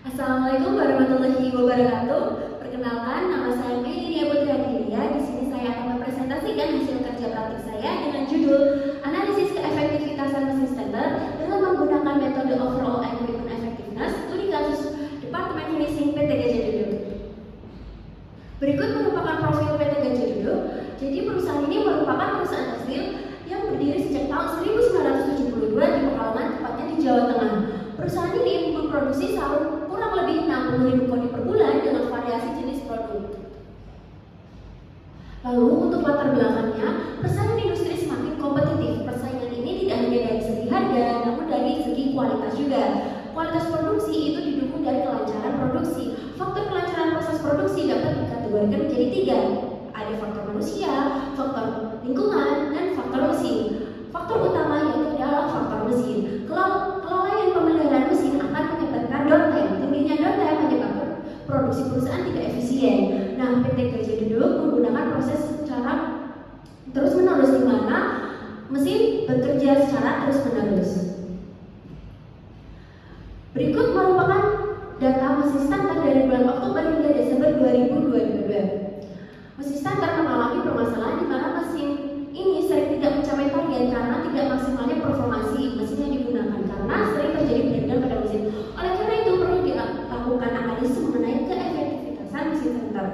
Assalamualaikum warahmatullahi wabarakatuh. Perkenalkan, nama saya Meilia Putri Adilia. Di sini saya akan mempresentasikan hasil kerja praktik saya dengan judul Analisis Keefektivitasan Mesin Stator dengan menggunakan metode Overall Equipment Effectiveness studi kasus Departemen Finishing PT Gajah Duduk. Berikut merupakan profil PT Gajah Duduk. Jadi perusahaan ini merupakan perusahaan tekstil yang berdiri sejak tahun 1972 di Pekalongan, tepatnya di Jawa Tengah. Perusahaan ini memproduksi sarung kurang lebih 60.000 kodi per bulan dengan variasi jenis produk. Lalu untuk latar belakangnya, persaingan industri semakin kompetitif. Persaingan ini tidak hanya dari segi harga, namun dari segi kualitas juga. Kualitas produksi itu didukung dari kelancaran produksi. Faktor kelancaran proses produksi dapat dikategorikan menjadi 3. Ada faktor manusia, faktor lingkungan, dan faktor mesin. Faktor utama yaitu adalah faktor mesin. Kelalaian pemeliharaan mesin akan menyebabkan downtime. Tingginya downtime menyebabkan produksi perusahaan tidak efisien. Nah, PT Gajah Duduk menggunakan proses secara terus-menerus di mana mesin bekerja secara terus-menerus. Berikut merupakan data mesin standar dari bulan Oktober hingga Desember 2022. Mesin standar mengalami permasalahan di mana mesin ini sering tidak mencapai target karena tidak maksimalnya performansi mesin yang digunakan karena sering terjadi breakdown pada mesin. Oleh karena itu perlu dilakukan analisis mengenai keefektivitasan mesin standar.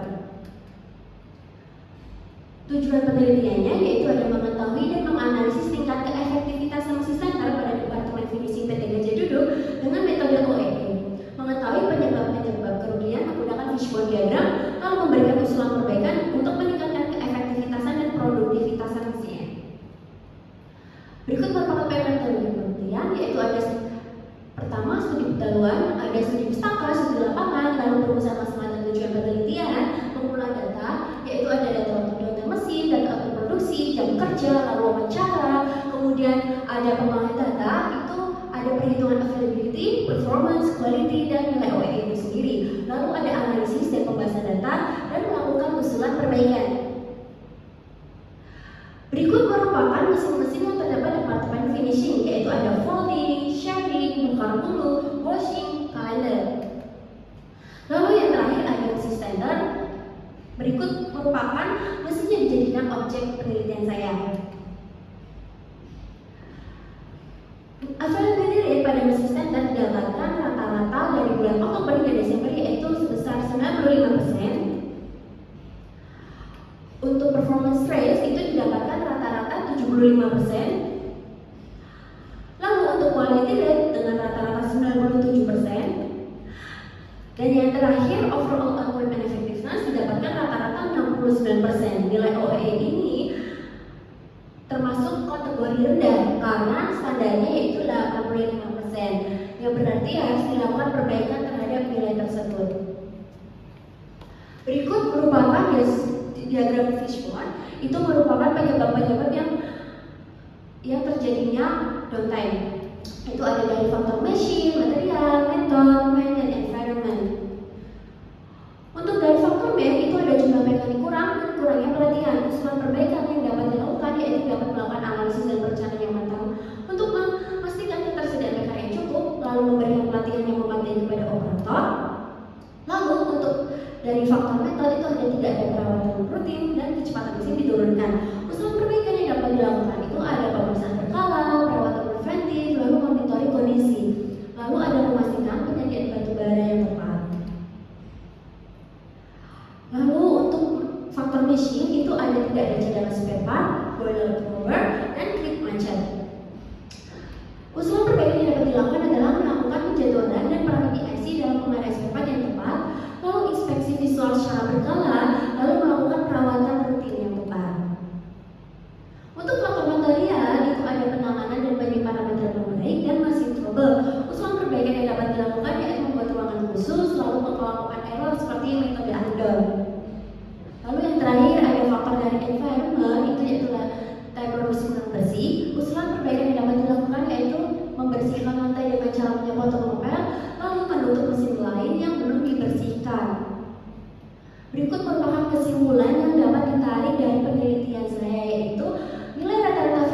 Tujuan penelitiannya yaitu ada mengetahui dan menganalisis tingkat keefektivitasan mesin standar pada Departemen Finishing PT Gajah Duduk dengan metode OEE, mengetahui penyebab-penyebab kerugian menggunakan fishbone diagram, lalu memberikan usulan perbaikan untuk meningkatkan keefektivitasan dan produktivitasan mesinnya. Berikut merupakan metode penelitian, yaitu ada pertama studi pendahuluan, ada studi pustaka, studi lapangan, lalu perumusan masalah dan tujuan penelitian, pengumpulan data, yaitu ada data untuk mesin, data untuk produksi, jam kerja, lalu wawancara, kemudian ada pengembangan data, itu ada perhitungan availability, performance, quality, dan nilai OEE itu sendiri. Lalu ada analisis dan pembahasan data dan melakukan usulan perbaikan. Berikut merupakan mesin-mesin yang terdapat di Departemen Finishing, yaitu ada folding, shading, bongkar bulu, washing, kalender. Lalu yang terakhir ada mesin standar. Berikut merupakan mesin yang dijadikan objek penelitian saya. Availability rate pada mesin standar didapatkan rata-rata dari bulan Oktober hingga Desember yaitu sebesar 95%. Untuk performance rate itu didapatkan rata-rata 75%. Lalu untuk quality rate dengan rata-rata 97%. Dan yang terakhir overall equipment effectiveness didapatkan rata-rata 69%. Nilai OEE ini termasuk kategori rendah karena standarnya yaitu 85%, yang berarti harus dilakukan perbaikan terhadap nilai tersebut. Berikut merupakan diagram fishbone, itu merupakan penyebab-penyebab yang terjadinya downtime. Itu ada dari faktor mesin, material, method, man, dan environment. Untuk dari faktor man itu ada jumlah mekanik kurang dan kurangnya pelatihan. Usulan perbaikan yang dapat dilakukan yaitu dapat melakukan analisis dan perencanaan yang matang untuk memastikan ketersediaan mekanik yang cukup, lalu memberikan pelatihan yang memadai kepada operator. Lalu untuk dari faktor metode itu hanya tidak ada perawatan rutin dan kecepatan mesin diturunkan. Usulan perbaikan yang dapat dilakukan itu ada pemeriksaan berkala, perawatan preventif, lalu monitoring kondisi. Lalu ada memastikan penyediaan batu bara yang tepat. Lalu untuk faktor mesin itu ada tidak ada cadangan spare part, boiler blower, dan grip macet. Usulan perbaikan yang dapat dilakukan adalah melakukan penjadwalan dan peran PIC dalam pengadaan spare part yang tepat, lalu inspeksi visual secara berkala, lalu melakukan perawatan rutin yang tepat. Untuk faktor material itu ada penanganan dan penyimpanan material yang baik dan mesin trouble. Usulan perbaikan yang dapat dilakukan yaitu membuat ruangan khusus, lalu melakukan error seperti metode under. Lalu yang terakhir ada faktor dari environment, itu yaitu type produksi kurang bersih. Usulan perbaikan yang dapat dilakukan yaitu membersihkan lantai dengan cara menyemprot ngepel, lalu menutup mesin lain yang belum dibersihkan. Berikut merupakan kesimpulan yang dapat ditarik dari penelitian saya, yaitu nilai rata-rata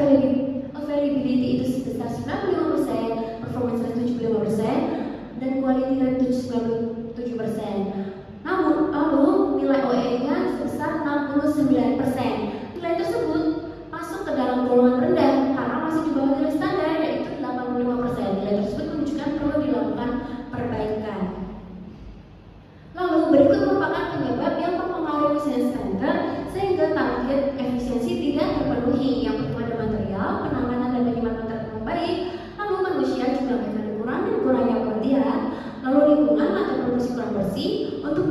availability itu sebesar 95%, performance rate 75%, dan quality rate 97%. Namun, lalu nilai OEE-nya sebesar 69%. Nilai tersebut masuk ke dalam golongan rendah karena masih di bawah nilai standar yaitu 85%. Nilai tersebut menunjukkan perlu dilakukan perbaikan. Lalu berikut merupakan penyebab yang mempengaruhi sales center sehingga target efisiensi tidak terpenuhi. Yang pertama ada material, penanganan dan manajemen yang baik, lalu manusia juga mereka kurangnya perhatian, lalu lingkungan atau produksi kurang bersih. Untuk